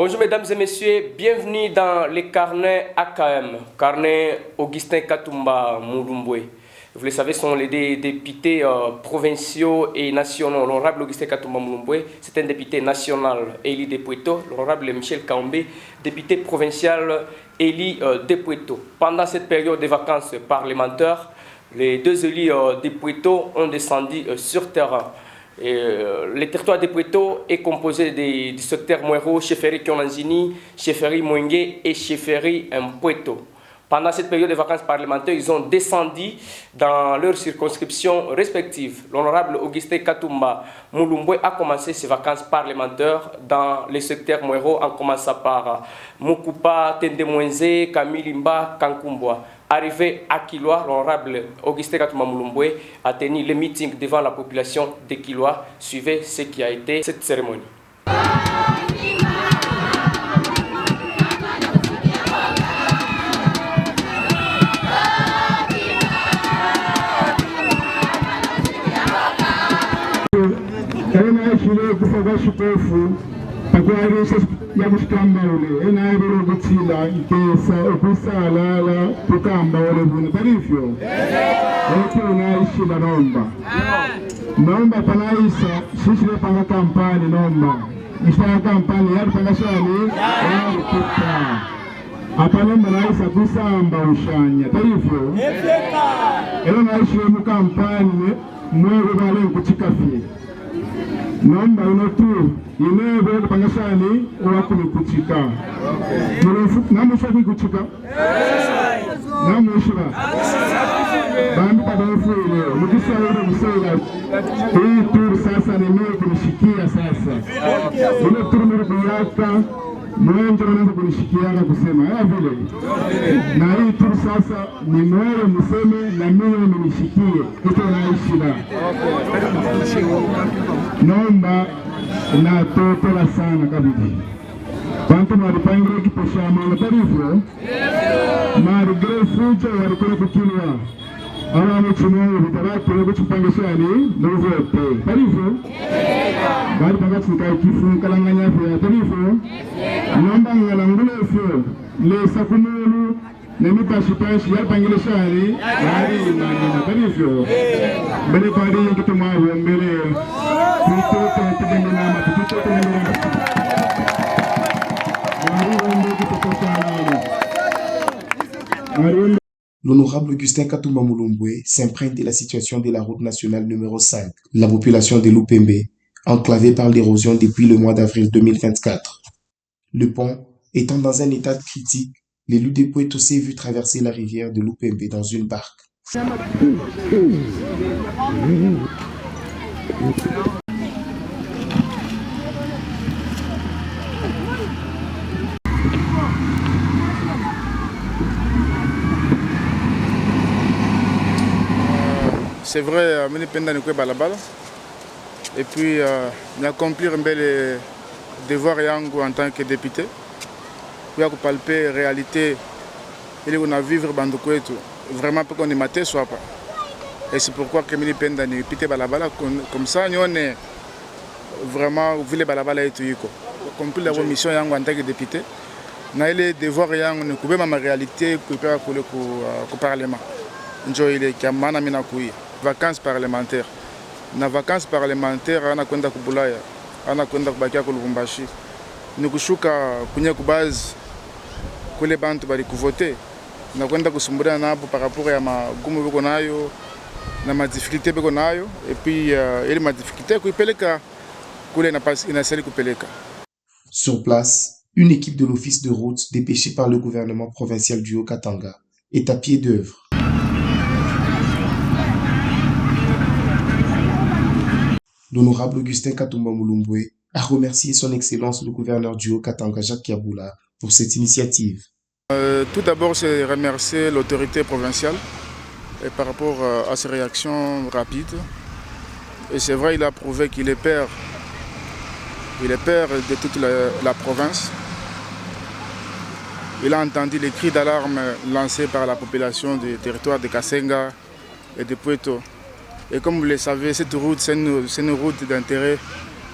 Bonjour mesdames et messieurs, bienvenue dans les carnets AKM, carnet Augustin Katumba Mulumbwe. Vous le savez, ce sont les députés provinciaux et nationaux. L'honorable Augustin Katumba Mulumbwe, c'est un député national élu de Puerto. L'honorable Michel Kaombe, député provincial élu de Puerto. Pendant cette période de vacances parlementaires, les deux élus de Puerto ont descendu sur terrain. Le territoire de Puerto est composé du secteur Muero, Chefferie Kionanzini, Chefferie Mwenge et Chefferie Puerto. Pendant cette période de vacances parlementaires, ils ont descendu dans leurs circonscriptions respectives. L'honorable Augustin Katumba Mulumbwe a commencé ses vacances parlementaires dans le secteur Muero en commençant par Mukupa, Tendemwenze, Kamilimba, Kankumbwa. Arrivé à Kilwa, l'honorable Augustin Katumba Mulumbwe a tenu le meeting devant la population de Kilwa. Suivez ce qui a été cette cérémonie. ya kushikambale enayibero kutsila ikesa okusalala tukamba ole bune tarifyo naishila nomba panaisa shishile panga kampani nomba ishitaka kampani yari panga shani yari kuta apa nomba naisa kusamba ushanya tarifyo naishile mu kampani mwewe bale kuchikafie nomba inotu inebe pangashani wakumi kuchika namusha kuchika namushira bambi padafuile mukisa ule musela hii turu sasa ni mimi kunishikia sasa ile turu nilikuweka mwenje wanaanza kunishikiana kusema vile na hii turu sasa ni mwewe mseme na mimi mnishikie ito naishira nomba na totola sana kabidi bantu maripangire kiposhama na tarifo marigre fujo warikole kukilwa ala mchino bitabaki kuchupangishani novote tarifo bari pangati kai kifu kalanganya ya tarifo nomba ngalangule fyo le sakumulu nemipashi yapangile shari bari na tarifo mbele bari kitumwa mbele L'honorable Augustin Katumba Mulumbwe s'imprègne de la situation de la route nationale numéro 5, la population de Lupembe, enclavée par l'érosion depuis le mois d'avril 2024. Le pont étant dans un état critique, l'élu de Puerto s'est vu traverser la rivière de Lupembe dans une barque. C'est vrai, je suis venu à Balabala. Et puis, accomplir un bel devoir en tant que député. Puis, palper la réalité et on a vivre dans vraiment pour qu'on y mate soit pas. Et c'est pourquoi je suis venu à Balabala. Comme ça, nous on vraiment voulu Balabala et tout. Accomplir la mission en tant que député. Nous avons les devoirs en couvrir ma réalité pour le Parlement. Enjoy les camana minakui. Vacances parlementaires. Na vacances parlementaires ana kwenda kubulaya, ana kwenda kubakia ku Lubumbashi. Nikushuka kunya kubaz kule bantu bali kuvote. Na kwenda kusumbura nabo par rapport ya magumu biko nayo na ma difficulté biko nayo et puis ile ma difficulté kuipeleka kule na pas inasali kupeleka. Sur place, une équipe de l'office de route dépêchée par le gouvernement provincial du Haut-Katanga est à pied d'œuvre. L'honorable Augustin Katumba Mulumbwe a remercié son Excellence le gouverneur du Haut-Katanga, Jacques Kiaboula, pour cette initiative. Tout d'abord, c'est remercier l'autorité provinciale et par rapport à ses réactions rapides. Et c'est vrai, il a prouvé qu'il est père. Il est père de toute la province. Il a entendu les cris d'alarme lancés par la population du territoire de Kasenga et de Puerto. Et comme vous le savez, cette route, c'est une route d'intérêt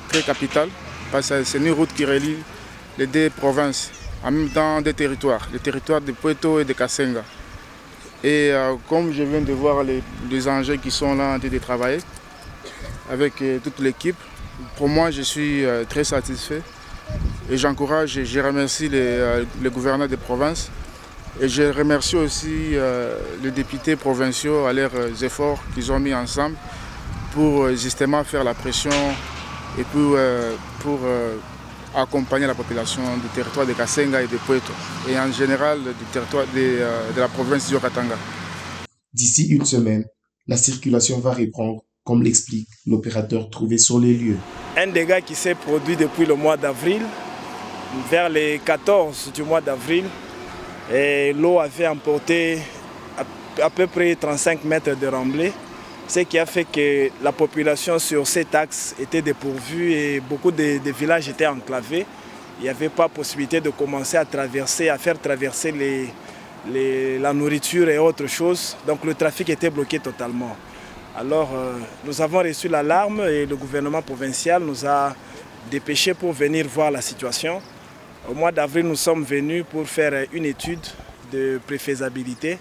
très capital, parce que c'est une route qui relie les deux provinces, en même temps des territoires, les territoires de Poeto et de Kasenga. Et comme je viens de voir les enjeux qui sont là en train de travailler avec toute l'équipe, pour moi je suis très satisfait et j'encourage et je remercie les gouverneurs des provinces et je remercie aussi les députés provinciaux à leurs efforts qu'ils ont mis ensemble pour justement faire la pression et pour accompagner la population du territoire de Kasenga et de Poeto, et en général du territoire de la province du Katanga. D'ici une semaine, la circulation va reprendre, comme l'explique l'opérateur trouvé sur les lieux. Un dégât qui s'est produit depuis le mois d'avril, vers les 14 du mois d'avril, l'eau avait emporté à peu près 35 mètres de remblai, ce qui a fait que la population sur cet axe était dépourvue et beaucoup de villages étaient enclavés. Il n'y avait pas possibilité de commencer à faire traverser la nourriture et autres choses. Donc le trafic était bloqué totalement. Alors nous avons reçu l'alarme et le gouvernement provincial nous a dépêchés pour venir voir la situation. Au mois d'avril, nous sommes venus pour faire une étude de préfaisabilité.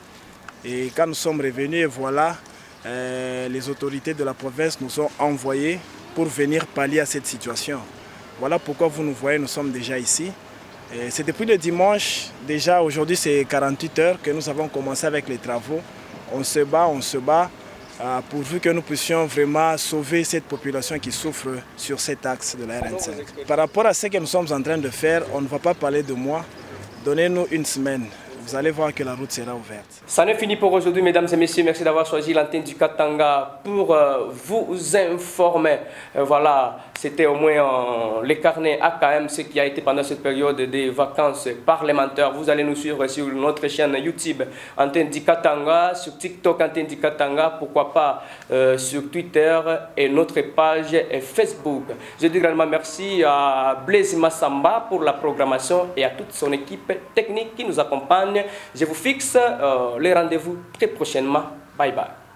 Et quand nous sommes revenus, voilà, les autorités de la province nous ont envoyés pour venir pallier à cette situation. Voilà pourquoi vous nous voyez, nous sommes déjà ici. C'est depuis le dimanche, déjà aujourd'hui c'est 48 heures que nous avons commencé avec les travaux. On se bat, pourvu que nous puissions vraiment sauver cette population qui souffre sur cet axe de la RN5. Par rapport à ce que nous sommes en train de faire, on ne va pas parler de moi. Donnez-nous une semaine. Vous allez voir que la route sera ouverte. Ça n'est fini pour aujourd'hui, mesdames et messieurs. Merci d'avoir choisi l'antenne du Katanga pour vous informer. Voilà, c'était au moins les carnets AKM, ce qui a été pendant cette période des vacances parlementaires. Vous allez nous suivre sur notre chaîne YouTube Antenne du Katanga, sur TikTok Antenne du Katanga, pourquoi pas sur Twitter et notre page Facebook. Je dis également merci à Blaise Massamba pour la programmation et à toute son équipe technique qui nous accompagne. Je vous fixe les rendez-vous très prochainement. Bye bye.